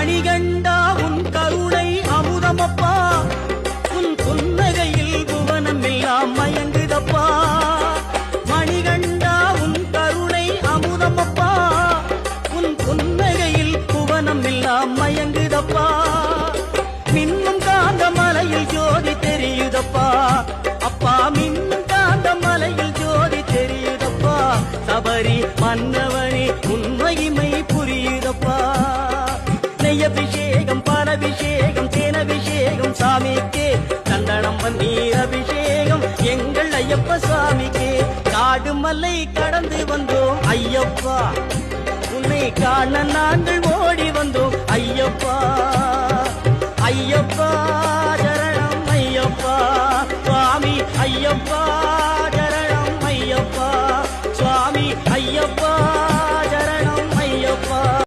மணிகண்டா உன் கருணை அமுதமப்பா, உன் புன்னகையில் புவனம் எல்லாம் மயங்குதப்பா. மணிகண்டா உன் கருணை அமுதமப்பா, உன் புன்னகையில் புவனம் எல்லாம் மயங்குதப்பா. மின்னும் காந்த மலையில் ஜோதி தெரியுதப்பா அப்பா, மின்னும் காந்த மலையில் ஜோதி தெரியுதப்பா. சபரி மன்னவனே உன் மகிமை புரியுதப்பா. நெய்யபிஷேகம் பாலபிஷேகம் தேனபிஷேகம் சாமிக்கே, சந்தனம் பன்னீர் அபிஷேகம் எங்கள் ஐயப்ப சுவாமிக்கே. காடு மலை கடந்து வந்தோம் ஐயப்பா, உன்னை காண